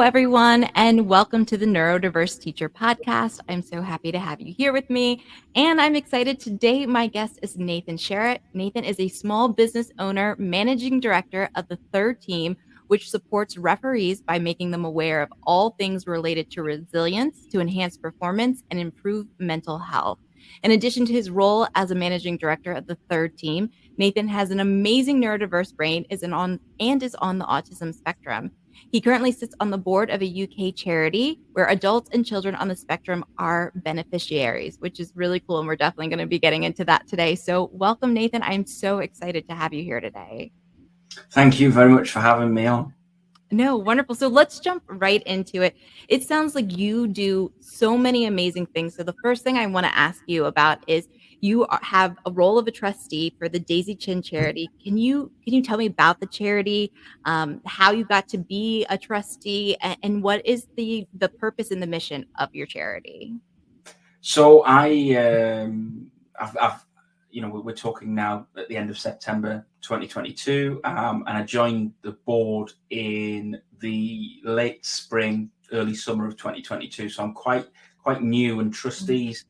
everyone, and welcome to the Neurodiverse Teacher Podcast. I'm so happy to have you here with me, and I'm excited. Today, my guest is Nathan Sherratt. Nathan is a small business owner, managing director of the Third Team, which supports referees by making them aware of all things related to resilience to enhance performance and improve mental health. In addition to his role as a managing director of the Third Team, Nathan has an amazing neurodiverse brain, is on the autism spectrum. He currently sits on the board of a UK charity where adults and children on the spectrum are beneficiaries, which is really cool. And we're definitely going to be getting into that today. So, welcome, Nathan. I'm so excited to have you here today. Thank you very much for having me on. No, wonderful. So let's jump right into it. It sounds like you do so many amazing things. So the first thing I want to ask you about is have a role of a trustee for the Daisy Chin charity. Can you tell me about the charity, how you got to be a trustee, and what is the purpose and the mission of your charity? So we're talking now at the end of September 2022, and I joined the board in the late spring, early summer of 2022. So I'm quite new, and trustees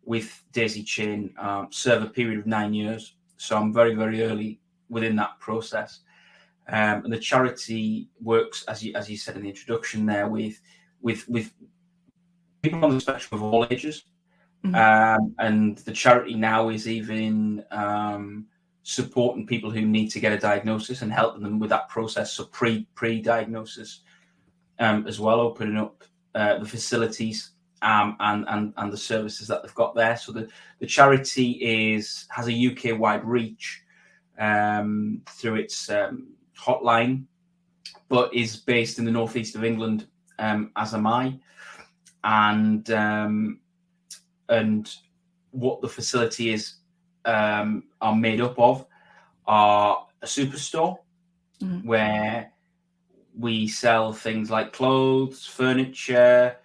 with Daisy Chin serve a period of 9 years. So I'm very, very early within that process. And the charity works, as you said in the introduction there, with people on the spectrum of all ages. And the charity now is even supporting people who need to get a diagnosis and helping them with that process. So pre-diagnosis as well, opening up the facilities and the services that they've got there. So the charity has a UK-wide reach through its hotline, but is based in the northeast of England, as am I. And what the facility is are made up of are a superstore where we sell things like clothes, furniture,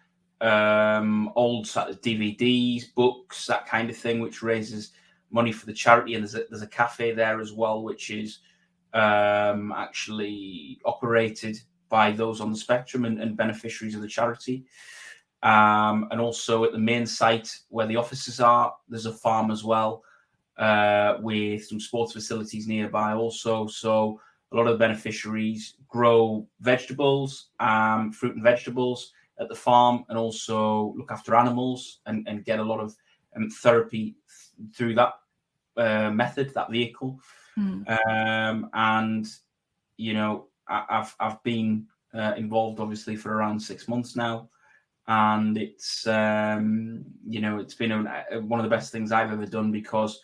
old DVDs, books, that kind of thing, which raises money for the charity. And there's a cafe there as well, which is actually operated by those on the spectrum and beneficiaries of the charity. And also at the main site where the offices are, there's a farm as well, with some sports facilities nearby also. So a lot of the beneficiaries grow vegetables, fruit and vegetables at the farm, and also look after animals and get a lot of therapy through that method, that vehicle. And I've been involved obviously for around 6 months now. And it's it's been one of the best things I've ever done, because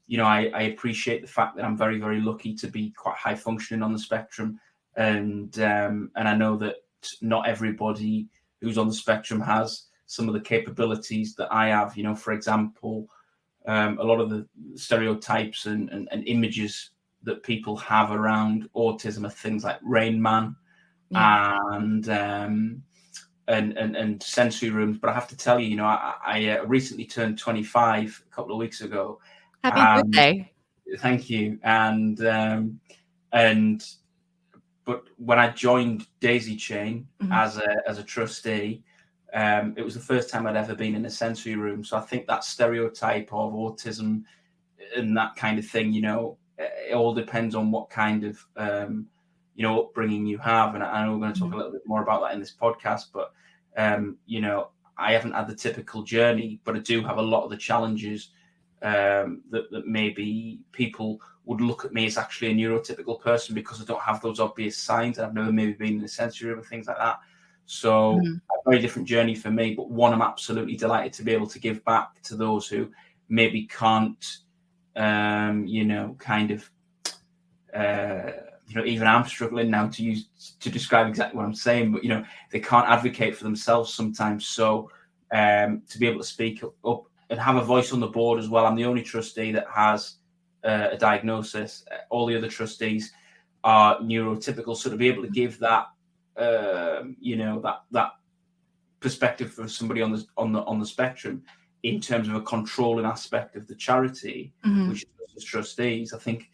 I appreciate the fact that I'm very, very lucky to be quite high functioning on the spectrum, and I know that not everybody who's on the spectrum has some of the capabilities that I have. For example, a lot of the stereotypes and images that people have around autism are things like Rain Man and sensory rooms. But I have to tell you, I recently turned 25 a couple of weeks ago. Happy birthday! Thank you. But when I joined Daisy Chain as a trustee, it was the first time I'd ever been in a sensory room. So I think that stereotype of autism and that kind of thing, it all depends on what kind of upbringing you have. And I know we're going to talk a little bit more about that in this podcast, but I haven't had the typical journey, but I do have a lot of the challenges that maybe people would look at me as actually a neurotypical person, because I don't have those obvious signs. I've never maybe been in a sensory room and things like that. So a very different journey for me, but one I'm absolutely delighted to be able to give back to those who maybe can't, even I'm struggling now to describe exactly what I'm saying, but they can't advocate for themselves sometimes. So to be able to speak up and have a voice on the board as well. I'm the only trustee that has a diagnosis. All the other trustees are neurotypical. So to be able to give that, that perspective for somebody on the spectrum in terms of a controlling aspect of the charity, which is as trustees, I think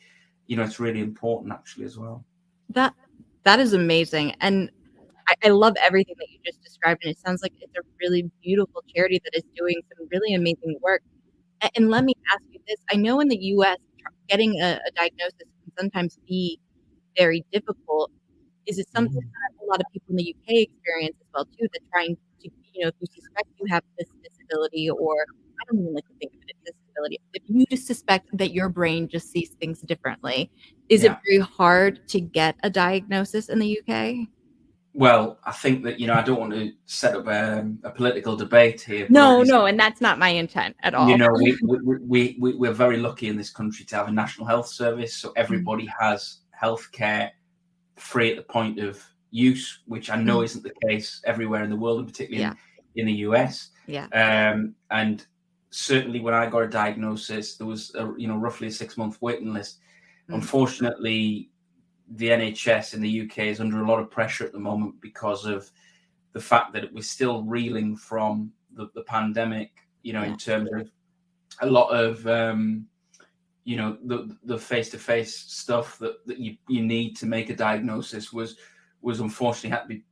it's really important actually as well. That is amazing. And I love everything that you just described, and it sounds like it's a really beautiful charity that is doing some really amazing work. And let me ask you this: I know in the U.S., getting a diagnosis can sometimes be very difficult. Is it something Mhm. that a lot of people in the UK experience as well too, that trying to, if you suspect you have this disability, or I don't even like to think of it as disability, if you just suspect that your brain just sees things differently, is it Yeah. very hard to get a diagnosis in the UK? Well, I think that, I don't want to set up a political debate here, but No, obviously, no, and that's not my intent at all. we're very lucky in this country to have a national health service, so Mhm, everybody has healthcare free at the point of use, which I know mhm. isn't the case everywhere in the world, and particularly Yeah, in the US. yeah. And certainly, when I got a diagnosis, there was roughly a 6 month waiting list. Mm, Unfortunately, the NHS in the UK is under a lot of pressure at the moment because of the fact that we're still reeling from the pandemic. In yeah, terms of a lot of the face to face stuff that you need to make a diagnosis was unfortunately had to be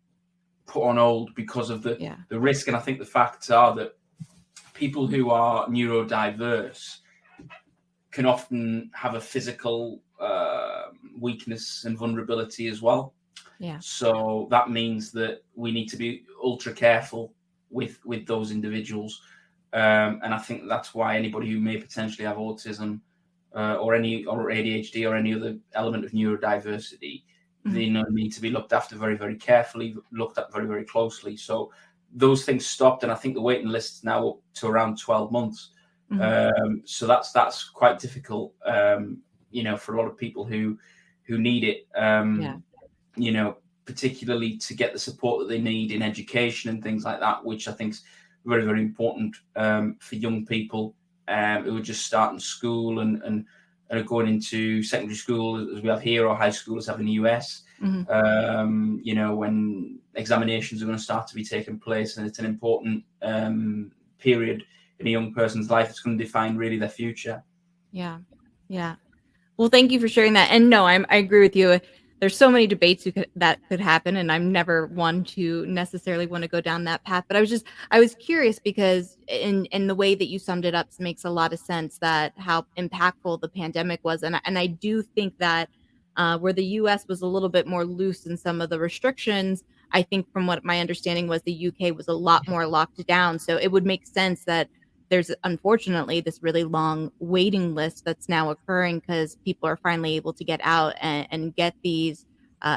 put on hold because of the yeah, the risk. And I think the facts are that people who are neurodiverse can often have a physical weakness and vulnerability as well. yeah, So that means that we need to be ultra careful with those individuals. And I think that's why anybody who may potentially have autism or ADHD or any other element of neurodiversity, mhm, they need to be looked after very, very carefully, looked at very, very closely. So those things stopped, and I think the waiting list is now up to around 12 months. mhm. So that's quite difficult, for a lot of people who need it. Yeah, Particularly to get the support that they need in education and things like that, which I think is very, very important for young people who are just starting school and are going into secondary school, as we have here, or high school, as have in the US. mhm. When examinations are going to start to be taking place, and it's an important period in a young person's life. It's going to define really their future. Yeah, yeah. Well, thank you for sharing that. And no, I agree with you. There's so many debates that could happen, and I'm never one to necessarily want to go down that path. But I was curious because in the way that you summed it up makes a lot of sense, that how impactful the pandemic was, and I do think that where the U.S. was a little bit more loose in some of the restrictions, I think from what my understanding was, the UK was a lot more locked down. So it would make sense that there's unfortunately this really long waiting list that's now occurring because people are finally able to get out and get these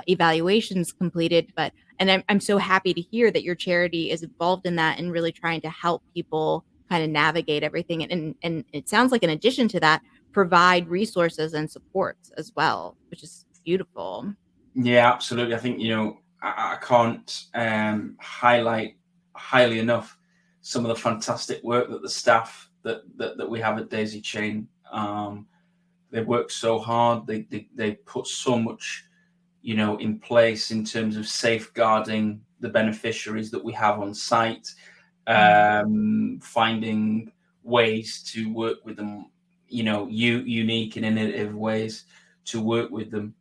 evaluations completed. And I'm so happy to hear that your charity is involved in that and really trying to help people kind of navigate everything. And it sounds like in addition to that, provide resources and supports as well, which is beautiful. Yeah, absolutely. I think I can't highlight highly enough some of the fantastic work that the staff that we have at Daisy Chain. They work so hard. They put so much in place in terms of safeguarding the beneficiaries that we have on site, Mhm. finding ways to work with them, unique and innovative ways to work with them.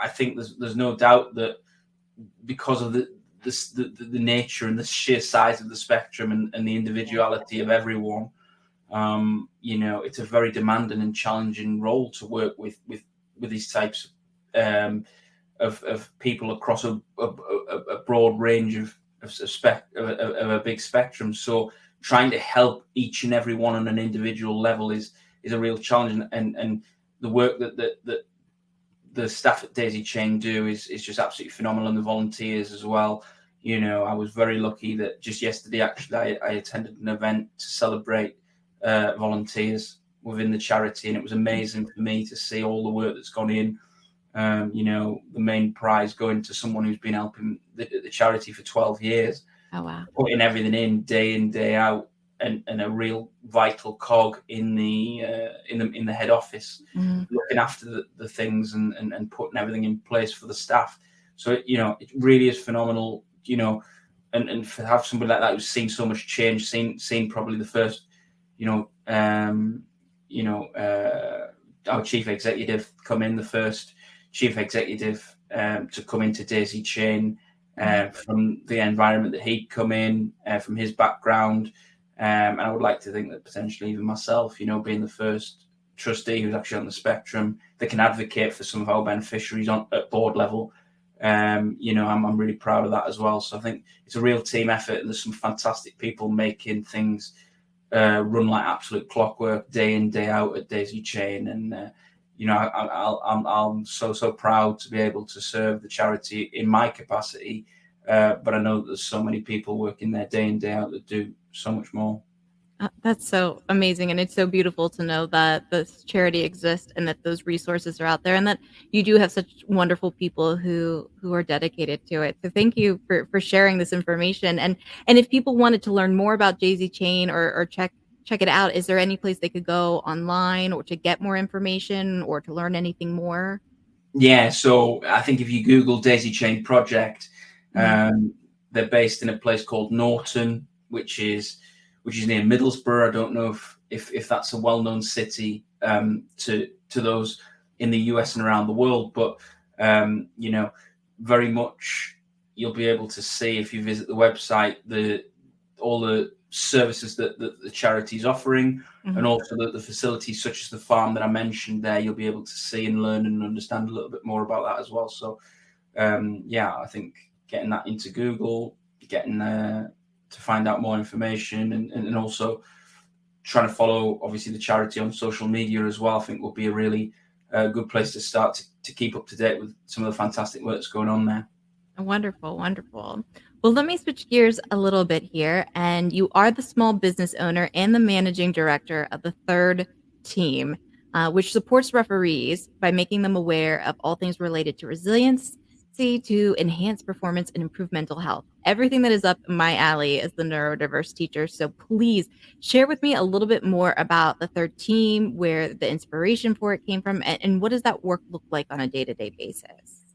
I think there's no doubt that because of the nature and the sheer size of the spectrum and the Yeah. individuality of everyone, it's a very demanding and challenging role to work with these types of people across a broad range of a big spectrum. So trying to help each and every one on an individual level is a real challenge, and the work that the staff at Daisy Chain do is just absolutely phenomenal, and the volunteers as well. I was very lucky that just yesterday, actually, I attended an event to celebrate volunteers within the charity, and it was amazing for me to see all the work that's gone in. The main prize going to someone who's been helping the charity for 12 years, Oh wow. putting everything in day out, and a real vital cog in the head office, Mhm. looking after the things and putting everything in place for the staff. So it really is phenomenal. And to have somebody like that who's seen so much change, seen probably the first, you know, um, our chief executive come in, the first chief executive to come into Daisy Chain, from the environment that he'd come in, from his background. And I would like to think that potentially even myself, being the first trustee who's actually on the spectrum that can advocate for some of our beneficiaries at board level. I'm really proud of that as well. So I think it's a real team effort, and there's some fantastic people making things run like absolute clockwork day in, day out at Daisy Chain. And I'm so proud to be able to serve the charity in my capacity. But I know that there's so many people working there day in, day out that do so much more. That's so amazing, and it's so beautiful to know that this charity exists and that those resources are out there, and that you do have such wonderful people who are dedicated to it. So thank you for sharing this information. And if people wanted to learn more about Daisy Chain or check it out, is there any place they could go online or to get more information or to learn anything more? Yeah, so I think if you Google Daisy Chain Project, Mhm. they're based in a place called Norton, which is near Middlesbrough. I don't know if that's a well-known city to those in the US and around the world, but very much you'll be able to see if you visit the website all the services that the charity is offering, and Mhm. also the facilities such as the farm that I mentioned there. You'll be able to see and learn and understand a little bit more about that as well. So I think getting that into Google, getting to find out more information, and also trying to follow obviously the charity on social media as well, I think will be a really good place to start to keep up to date with some of the fantastic work that's going on there. Wonderful, wonderful. Well, let me switch gears a little bit here. And you are the small business owner and the managing director of the third team, which supports referees by making them aware of all things related to resiliency to enhance performance and improve mental health. Everything that is up my alley as the neurodiverse teacher. So please share with me a little bit more about the third team, where the inspiration for it came from, and what does that work look like on a day-to-day basis?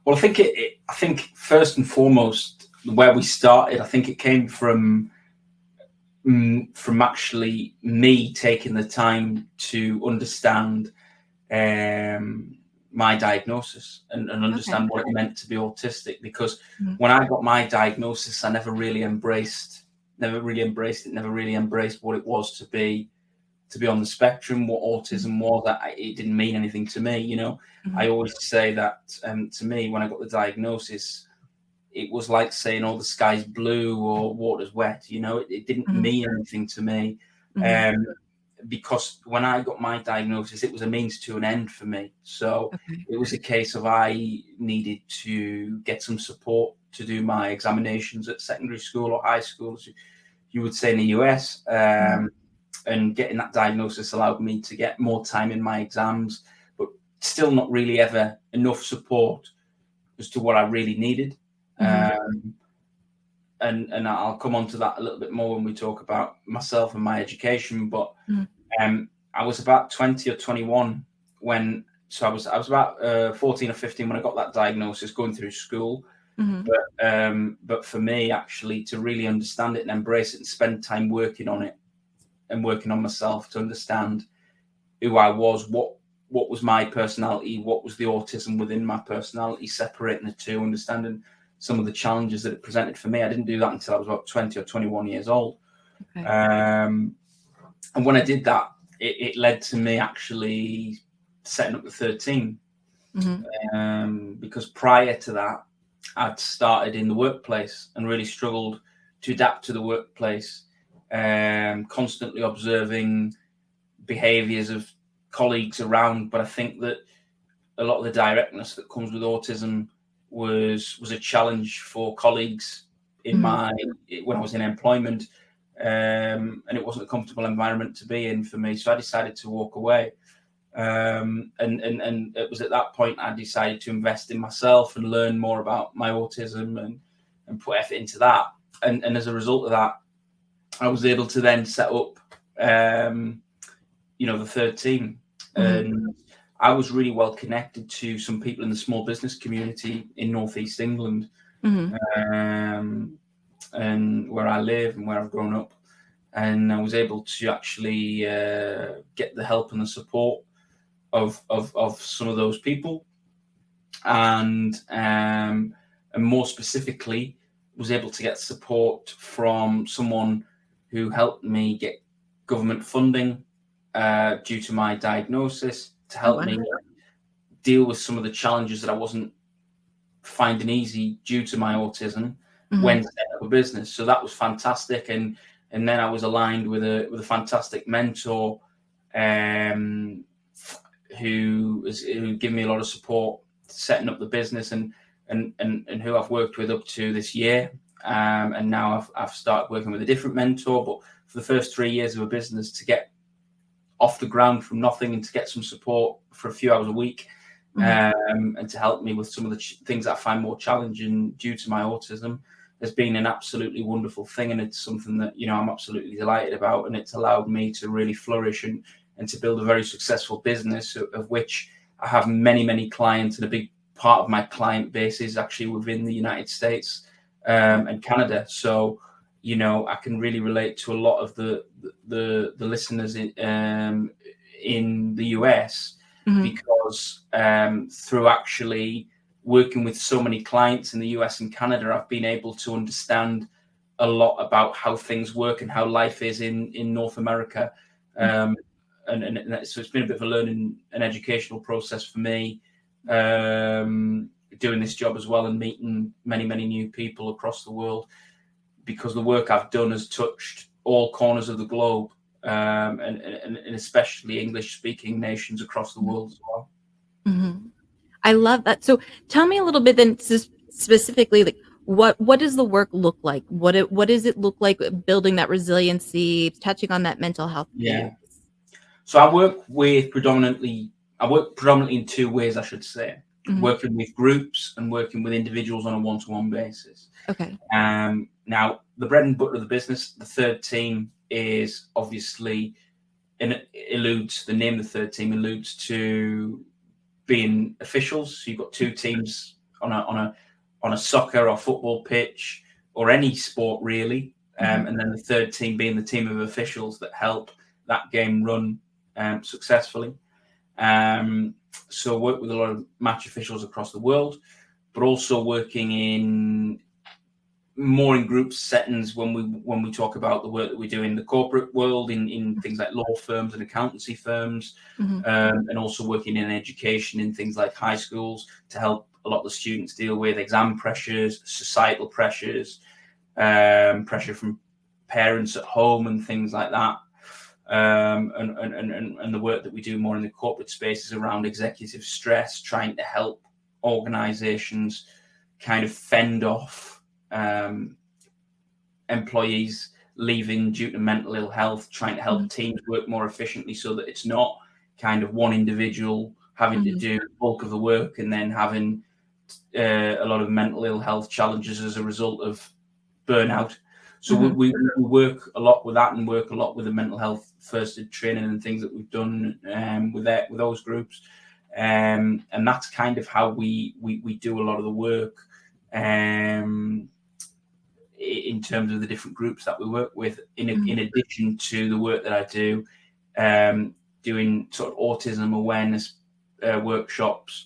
Well, I think first and foremost, where we started, I think it came from actually me taking the time to understand my diagnosis and Okay. understand what it meant to be autistic. Because Mhm. when I got my diagnosis, I never really embraced it, never really embraced what it was to be on the spectrum, what Mhm. autism was. It didn't mean anything to me. I Mhm. always say that to me, when I got the diagnosis, it was like saying, "Oh, the sky's blue" or "water's wet." It didn't Mhm. mean anything to me, Mhm. um, because when I got my diagnosis, it was a means to an end for me. So Okay. it was a case of I needed to get some support to do my examinations at secondary school or high school, as you would say in the US. Mhm. And getting that diagnosis allowed me to get more time in my exams, but still not really ever enough support as to what I really needed. Mhm. Um, and I'll come on to that a little bit more when we talk about myself and my education. But Mhm. I was about 20 or 21 when, so I was about 14 or 15 when I got that diagnosis going through school. Mhm. But for me, actually, to really understand it and embrace it and spend time working on it and working on myself to understand who I was, what was my personality, what was the autism within my personality, separating the two, understanding some of the challenges that it presented for me. I didn't do that until I was about 20 or 21 years old. Okay. And when I did that, it led to me actually setting up the third team. Mhm. Because prior to that, I'd started in the workplace and really struggled to adapt to the workplace, constantly observing behaviors of colleagues around. But I think that a lot of the directness that comes with autism was a challenge for colleagues in Mhm. when I was in employment, and it wasn't a comfortable environment to be in for me. So I decided to walk away. And it was at that point I decided to invest in myself and learn more about my autism and put effort into that. And as a result of that, I was able to then set up, the third team. Mhm. And I was really well connected to some people in the small business community in Northeast England, Mhm. um, and where I live and where I've grown up. And I was able to actually get the help and the support of some of those people, and and more specifically, was able to get support from someone who helped me get government funding due to my diagnosis to Oh, help wow. me deal with some of the challenges that I wasn't finding easy due to my autism Mhm. when setting up a business. So that was fantastic, and then I was aligned with a fantastic mentor who gave me a lot of support setting up the business, and who I've worked with up to this year. And now I've started working with a different mentor. But for the first 3 years of a business, to get off the ground from nothing and to get some support for a few hours a week, Mhm. and to help me with some of the things that I find more challenging due to my autism, has been an absolutely wonderful thing, and it's something that I'm absolutely delighted about, and it's allowed me to really flourish and to build a very successful business, of which I have many clients, and a big part of my client base is actually within the United States and Canada. So I can really relate to a lot of the listeners in the US, Mhm. because through actually working with so many clients in the US and Canada, I've been able to understand a lot about how things work and how life is in North America. Um, and so it's been a bit of a learning and educational process for me, doing this job as well, and meeting many new people across the world, because the work I've done has touched all corners of the globe, and especially English speaking nations across the Mhm. world as well. Mhm. I love that. So tell me a little bit then, specifically, like what does the work look like? What does it look like building that resiliency, touching on that mental health piece? Yeah. So I work predominantly in two ways, I should say. Mhm. Working with groups and working with individuals on a one-to-one basis. Okay. Now, the bread and butter of the business, the third team, is obviously, and it alludes, the name of the third team alludes to being officials. So you've got two teams on a soccer or football pitch, or any sport really, Mhm. and then the third team being the team of officials that help that game run successfully. Um, so work with a lot of match officials across the world, but also working more in group settings when we talk about the work that we do in the corporate world, in things like law firms and accountancy firms, Mhm. and also working in education in things like high schools, to help a lot of the students deal with exam pressures, societal pressures, pressure from parents at home, and things like that. And the work that we do more in the corporate space is around executive stress, trying to help organizations kind of fend off um, employees leaving due to mental ill health, trying to help Mhm. teams work more efficiently, so that it's not kind of one individual having to Mhm. do the bulk of the work, and then having a lot of mental ill health challenges as a result of burnout. So Mhm. we work a lot with that, and work a lot with the mental health first aid training and things that we've done with those groups. And that's kind of how we do a lot of the work, um, in terms of the different groups that we work with. In Mhm. addition to the work that I do, doing sort of autism awareness workshops,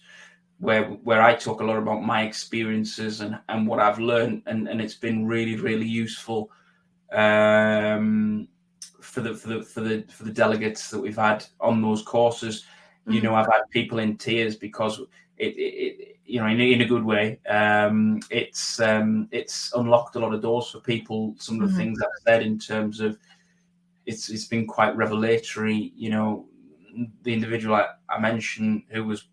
where I talk a lot about my experiences and what I've learned, and it's been really useful, for the delegates that we've had on those courses. Mhm. I've had people in tears, because in a good way. It's unlocked a lot of doors for people. Some of the Mhm. things I've said, in terms of, it's been quite revelatory. The individual I mentioned, who was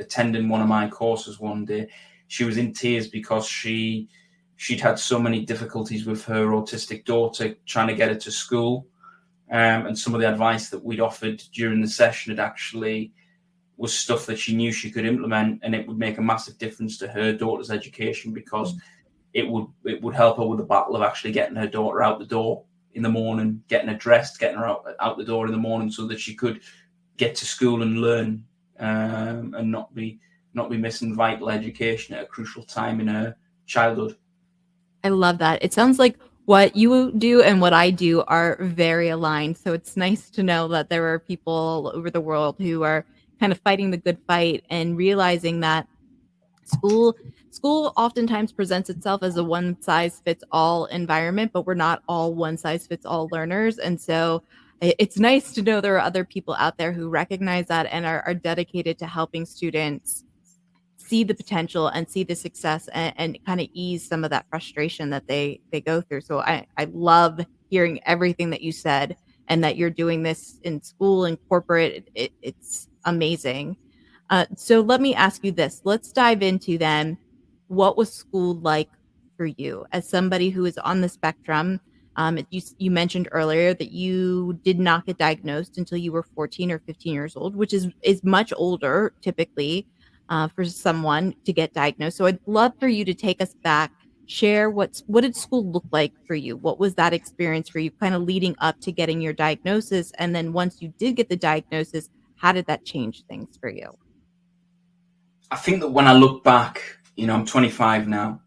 attending one of my courses one day, she was in tears because she'd had so many difficulties with her autistic daughter, trying to get her to school, and some of the advice that we'd offered during the session had actually was stuff that she knew she could implement, and it would make a massive difference to her daughter's education, because Mhm. it would help her with the battle of actually getting her daughter out the door in the morning, getting her dressed, getting her out the door in the morning, so that she could get to school and learn, and not be missing vital education at a crucial time in her childhood. I love that. It sounds like what you do and what I do are very aligned. So it's nice to know that there are people all over the world who are kind of fighting the good fight and realizing that School oftentimes presents itself as a one size fits all environment, but we're not all one size fits all learners. And so it's nice to know there are other people out there who recognize that and are dedicated to helping students see the potential and see the success, and kind of ease some of that frustration that they go through. So I love hearing everything that you said, and that you're doing this in school and corporate. It's amazing. So let me ask you this. Let's dive into then, what was school like for you as somebody who is on the spectrum? You mentioned earlier that you did not get diagnosed until you were 14 or 15 years old, which is much older typically for someone to get diagnosed. So I'd love for you to take us back, share what did school look like for you? What was that experience for you, kind of leading up to getting your diagnosis? And then once you did get the diagnosis, how did that change things for you? I think that when I look back, I'm 25 now.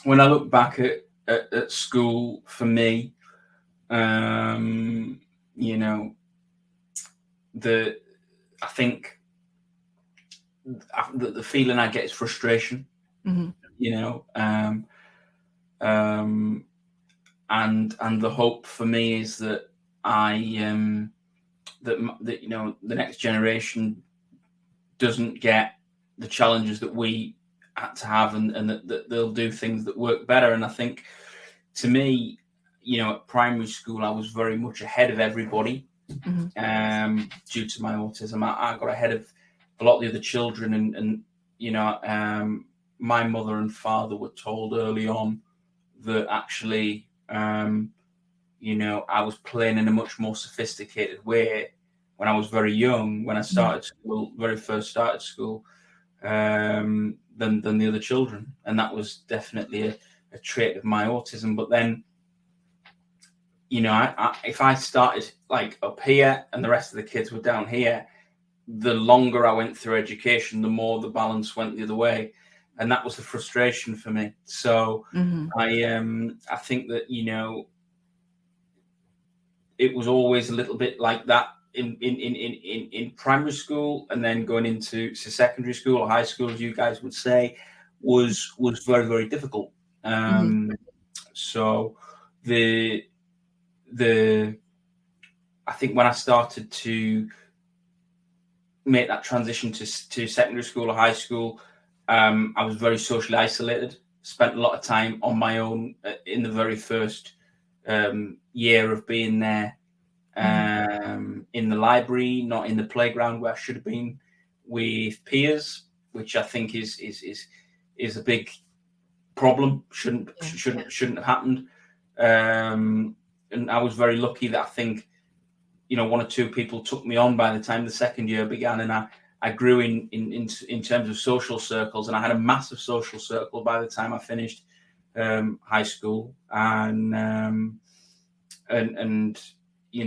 When I look back at school, for me, you know, I think the feeling I get is frustration. Mm-hmm. And the hope for me is that the next generation doesn't get the challenges that we had to have, and that they'll do things that work better. And I think, to me, at primary school, I was very much ahead of everybody. Mm-hmm. Due to my autism, I got ahead of a lot of the other children, and my mother and father were told early on that actually, I was playing in a much more sophisticated way when I was very young, when I started school, very first started school, than the other children. And that was definitely a trait of my autism. But then, if I started like up here and the rest of the kids were down here, the longer I went through education, the more the balance went the other way. And that was the frustration for me. So I think that, it was always a little bit like that in primary school, and then going into secondary school or high school, as you guys would say, was very, very difficult. So the I think when I started to make that transition to secondary school or high school, I was very socially isolated. Spent a lot of time on my own in the very first year of being there, in the library, not in the playground where I should have been with peers, which I think is a big problem. Shouldn't have happened. And I was very lucky that I think, one or two people took me on by the time the second year began, and I grew in terms of social circles, and I had a massive social circle by the time I finished high school, and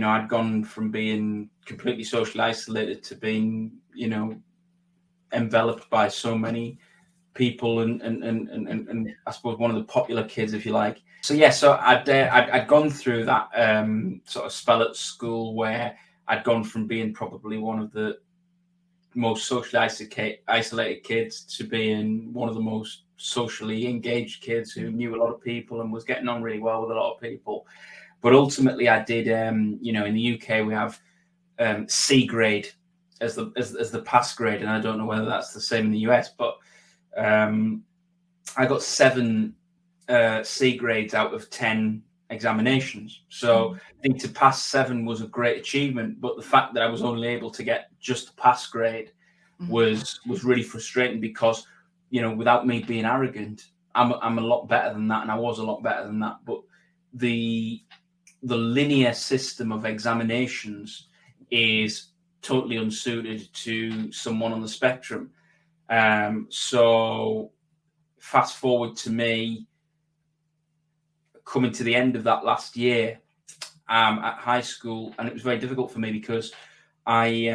I'd gone from being completely socially isolated to being, enveloped by so many people, and I suppose one of the popular kids, if you like. So I'd gone through that sort of spell at school where I'd gone from being probably one of the most socially isolated kids to being one of the most socially engaged kids who knew a lot of people and was getting on really well with a lot of people. But ultimately, I did. In the UK, we have C grade as the pass grade, and I don't know whether that's the same in the US, but I got 7 C grades out of 10 examinations. So I think to pass 7 was a great achievement, but the fact that I was only able to get just the pass grade was really frustrating, because, without me being arrogant, I'm a lot better than that, and I was a lot better than that. But the linear system of examinations is totally unsuited to someone on the spectrum. So fast forward to me coming to the end of that last year at high school, and it was very difficult for me because I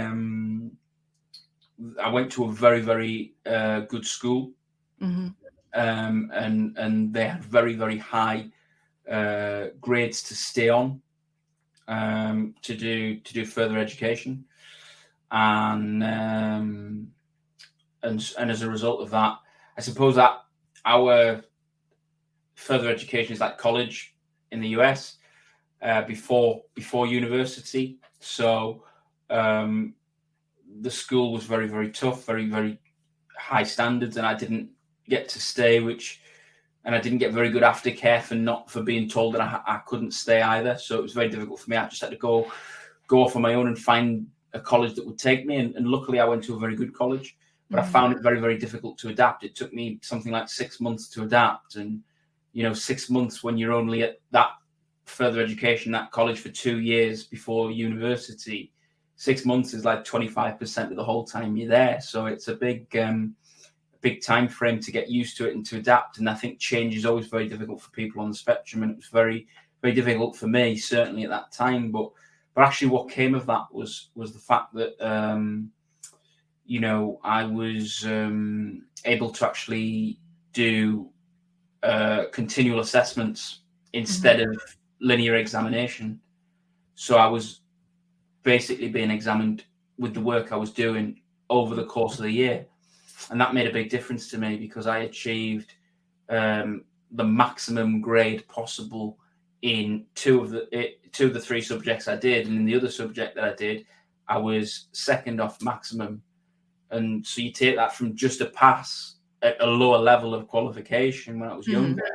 went to a very, very good school, and they had very, very high grades to stay on, to do further education, and as a result of that, I suppose that our further education is like college in the US, before university. So um, the school was very, very tough, very, very high standards, and I didn't get to stay, and I didn't get very good aftercare for being told that I couldn't stay either. So it was very difficult for me. I just had to go off on my own and find a college that would take me. And luckily, I went to a very good college, but I found it very, very difficult to adapt. It took me something like 6 months to adapt, and 6 months when you're only at that further education, that college for 2 years before university. 6 months is like 25% of the whole time you're there. So it's a big time frame to get used to it and to adapt. And I think change is always very difficult for people on the spectrum, and it was very, very difficult for me, certainly at that time. But actually, what came of that was the fact that I was able to actually do continual assessments instead of linear examination. So I was basically being examined with the work I was doing over the course of the year. And that made a big difference to me, because I achieved the maximum grade possible in two of the three subjects I did. And in the other subject that I did, I was second off maximum. And so you take that from just a pass at a lower level of qualification when I was younger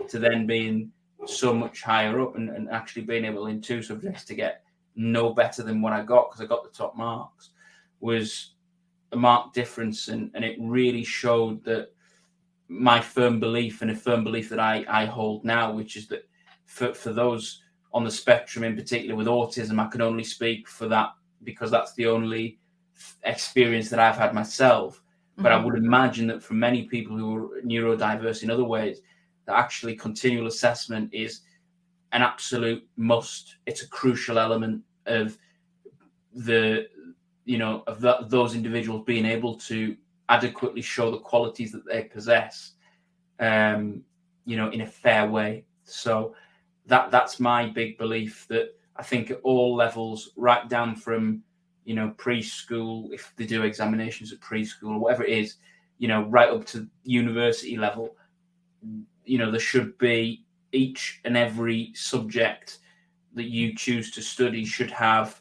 to then being so much higher up, and actually being able in two subjects to get no better than what I got, because I got the top marks, was a marked difference. And it really showed that my firm belief, and a firm belief that I hold now, which is that for those on the spectrum, in particular with autism, I can only speak for that because that's the only experience that I've had myself. But I would imagine that for many people who are neurodiverse in other ways, that actually continual assessment is an absolute must. It's a crucial element of those individuals being able to adequately show the qualities that they possess, in a fair way. So that's my big belief, that I think at all levels, right down from preschool, if they do examinations at preschool or whatever it is, right up to university level, there should be each and every subject that you choose to study should have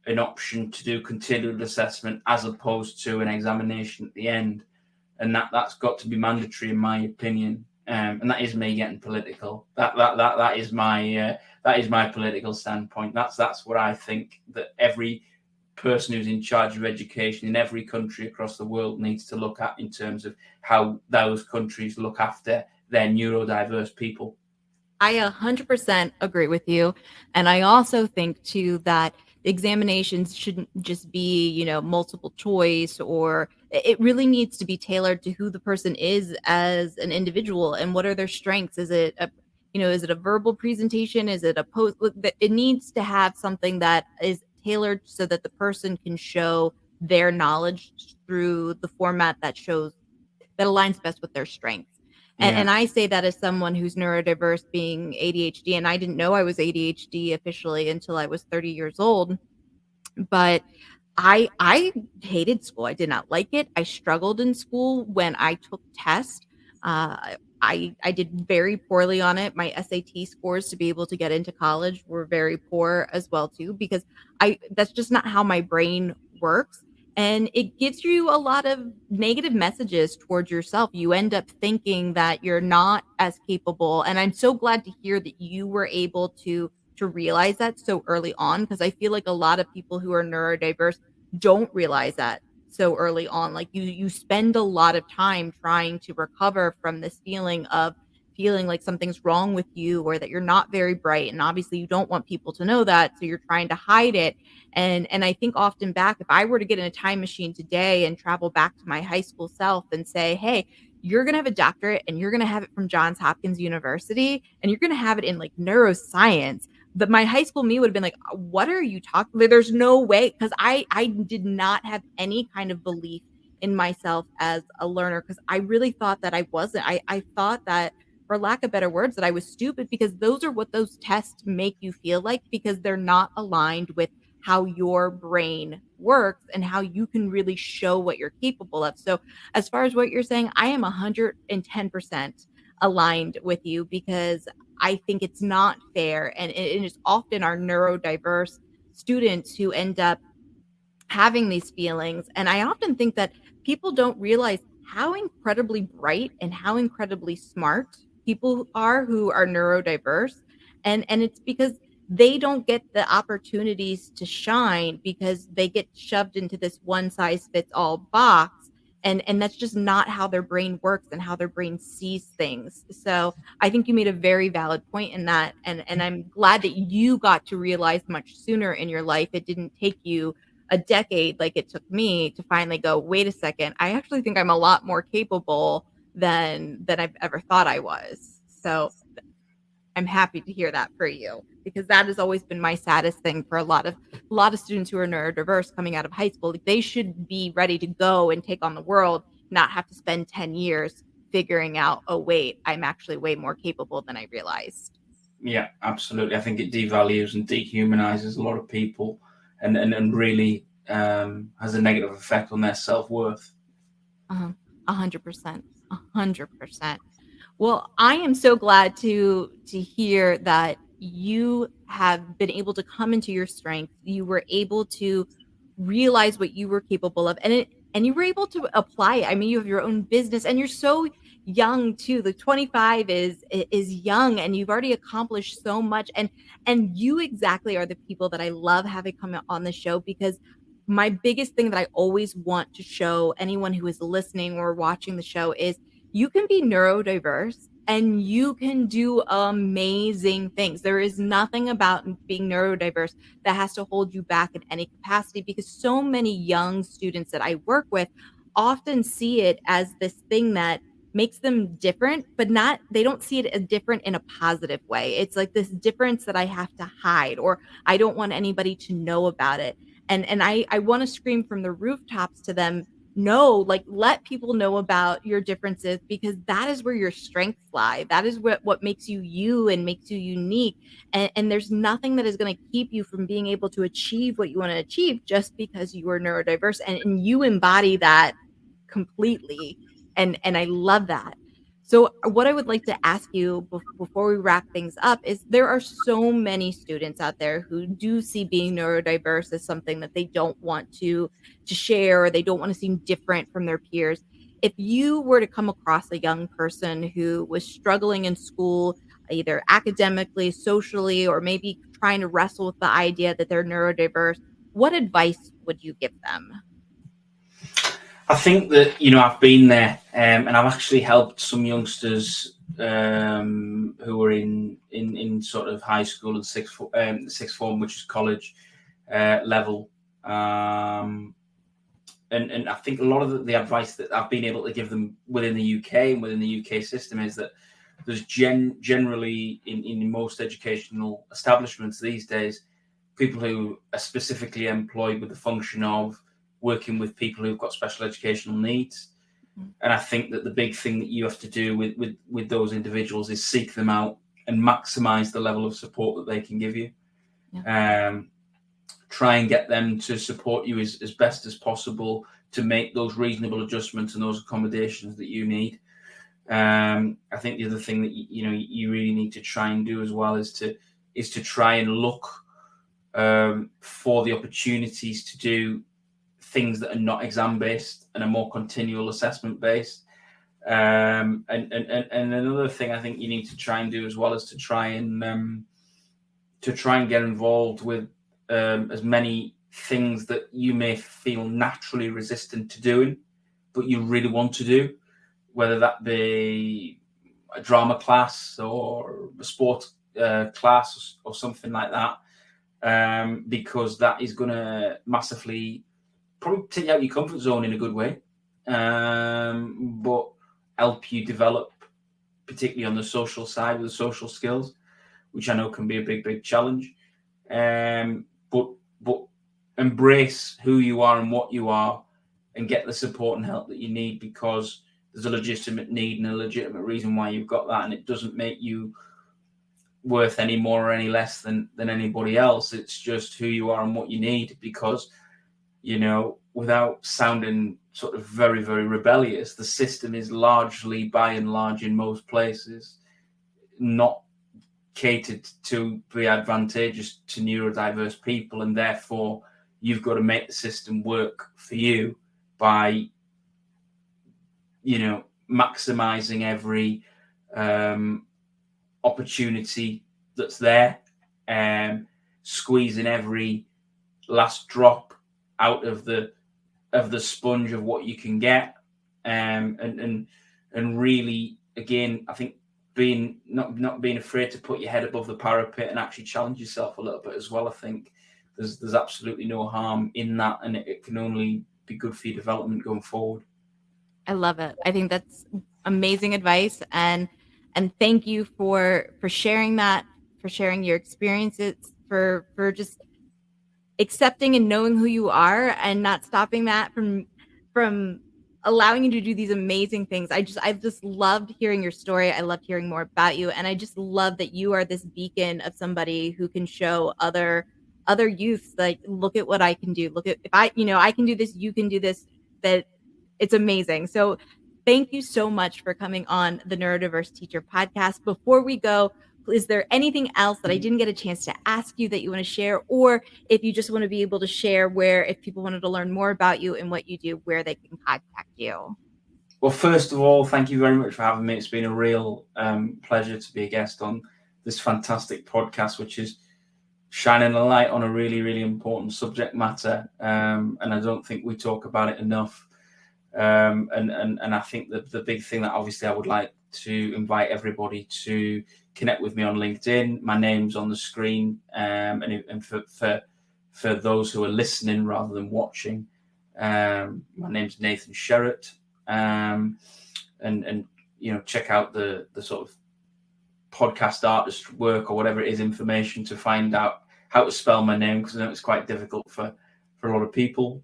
an option to do continual assessment as opposed to an examination at the end. And that's got to be mandatory, in my opinion. And that is me getting political. That is my political standpoint. That's what I think that every person who's in charge of education in every country across the world needs to look at, in terms of how those countries look after their neurodiverse people. I 100% agree with you. And I also think, too, that examinations shouldn't just be, multiple choice, or it really needs to be tailored to who the person is as an individual and what are their strengths. Is it a verbal presentation? Is it a post? It needs to have something that is tailored so that the person can show their knowledge through the format that aligns best with their strengths. And I say that as someone who's neurodiverse, being ADHD, and I didn't know I was ADHD officially until I was 30 years old. But I hated school. I did not like it. I struggled in school when I took tests. I did very poorly on it. My SAT scores to be able to get into college were very poor as well, too, because that's just not how my brain works. And it gives you a lot of negative messages towards yourself. You end up thinking that you're not as capable. And I'm so glad to hear that you were able to realize that so early on, because I feel like a lot of people who are neurodiverse don't realize that so early on. Like you spend a lot of time trying to recover from this feeling of feeling like something's wrong with you, or that you're not very bright, and obviously you don't want people to know that, so you're trying to hide it. And I think often back, if I were to get in a time machine today and travel back to my high school self and say, hey, you're going to have a doctorate and you're going to have it from Johns Hopkins University, and you're going to have it in like neuroscience, but my high school me would have been like, what are you talking about? There's no way. Because I did not have any kind of belief in myself as a learner, because I really thought that I wasn't. I thought that, for lack of better words, that I was stupid, because those are what those tests make you feel like, because they're not aligned with how your brain works and how you can really show what you're capable of. So as far as what you're saying, I am 110% aligned with you, because I think it's not fair. And it is often our neurodiverse students who end up having these feelings. And I often think that people don't realize how incredibly bright and how incredibly smart people are who are neurodiverse. And it's because they don't get the opportunities to shine because they get shoved into this one size fits all box. And that's just not how their brain works and how their brain sees things. So I think you made a very valid point in that. And I'm glad that you got to realize much sooner in your life. It didn't take you a decade like it took me to finally go, wait a second, I actually think I'm a lot more capable than I've ever thought I was. So I'm happy to hear that for you, because that has always been my saddest thing for a lot of students who are neurodiverse coming out of high school. Like, they should be ready to go and take on the world, not have to spend 10 years figuring out, oh wait, I'm actually way more capable than I realized. Yeah, absolutely. I think it devalues and dehumanizes a lot of people, and really has a negative effect on their self-worth. 100%, 100%. Well, I am so glad to hear that you have been able to come into your strength. You were able to realize what you were capable of, and you were able to apply it. I mean, you have your own business, and you're so young too. The 25 is young, and you've already accomplished so much. And you exactly are the people that I love having come on the show, because my biggest thing that I always want to show anyone who is listening or watching the show is you can be neurodiverse and you can do amazing things. There is nothing about being neurodiverse that has to hold you back in any capacity, because so many young students that I work with often see it as this thing that makes them different, but not, they don't see it as different in a positive way. It's like this difference that I have to hide, or I don't want anybody to know about it. And I want to scream from the rooftops to them, no, like, let people know about your differences, because that is where your strengths lie. That is what makes you you and makes you unique. And there's nothing that is going to keep you from being able to achieve what you want to achieve just because you are neurodiverse, and you embody that completely. And I love that. So what I would like to ask you before we wrap things up is, there are so many students out there who do see being neurodiverse as something that they don't want to share, or they don't want to seem different from their peers. If you were to come across a young person who was struggling in school, either academically, socially, or maybe trying to wrestle with the idea that they're neurodiverse, what advice would you give them? I think that, I've been there, and I've actually helped some youngsters who are in sort of high school and sixth form, which is college level. And I think a lot of the advice that I've been able to give them within the UK and within the UK system is that there's generally in most educational establishments these days, people who are specifically employed with the function of working with people who've got special educational needs. Mm-hmm. And I think that the big thing that you have to do with those individuals is seek them out and maximize the level of support that they can give you. Yeah. Try and get them to support you as best as possible to make those reasonable adjustments and those accommodations that you need. I think the other thing that you really need to try and do as well is to try and look for the opportunities to do things that are not exam based and are more continual assessment based. And another thing I think you need to try and do as well is to try and get involved with as many things that you may feel naturally resistant to doing, but you really want to do, whether that be a drama class or a sports class or something like that, because that is going to massively probably take you out your comfort zone in a good way, but help you develop, particularly on the social side with the social skills, which I know can be a big challenge. But embrace who you are and what you are, and get the support and help that you need, because there's a legitimate need and a legitimate reason why you've got that, and it doesn't make you worth any more or any less than anybody else. It's just who you are and what you need, because without sounding sort of very, very rebellious, the system is largely, by and large, in most places, not catered to be advantageous to neurodiverse people, and therefore you've got to make the system work for you by maximizing every opportunity that's there, squeezing every last drop out of the sponge of what you can get, and really, again, I think being not being afraid to put your head above the parapet and actually challenge yourself a little bit as well. I think there's absolutely no harm in that, and it can only be good for your development going forward. I love it. I think that's amazing advice, and thank you for sharing that, for sharing your experiences, for just accepting and knowing who you are and not stopping that from allowing you to do these amazing things. I just loved hearing your story. I loved hearing more about you, and I just love that you are this beacon of somebody who can show other youths, like, look at what I can do. Look at, if I can do this, you can do this. That it's amazing. So thank you so much for coming on the Neurodiverse Teacher podcast. Before we go, is there anything else that I didn't get a chance to ask you that you want to share? Or if you just want to be able to share where, if people wanted to learn more about you and what you do, where they can contact you? Well, first of all, thank you very much for having me. It's been a real pleasure to be a guest on this fantastic podcast, which is shining a light on a really, really important subject matter. And I don't think we talk about it enough. And I think that the big thing that obviously I would like to invite everybody to connect with me on LinkedIn. My name's on the screen, and for those who are listening rather than watching, my name's Nathan Sherratt, and check out the sort of podcast artist work or whatever it is, information to find out how to spell my name, because I know it's quite difficult for a lot of people.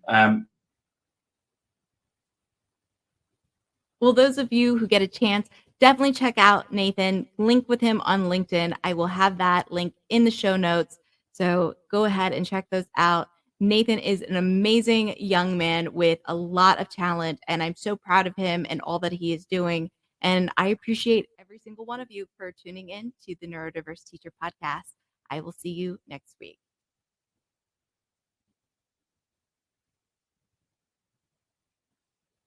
Well, those of you who get a chance, definitely check out Nathan. Link with him on LinkedIn. I will have that link in the show notes. So go ahead and check those out. Nathan is an amazing young man with a lot of talent, and I'm so proud of him and all that he is doing. And I appreciate every single one of you for tuning in to the Neurodiverse Teacher Podcast. I will see you next week.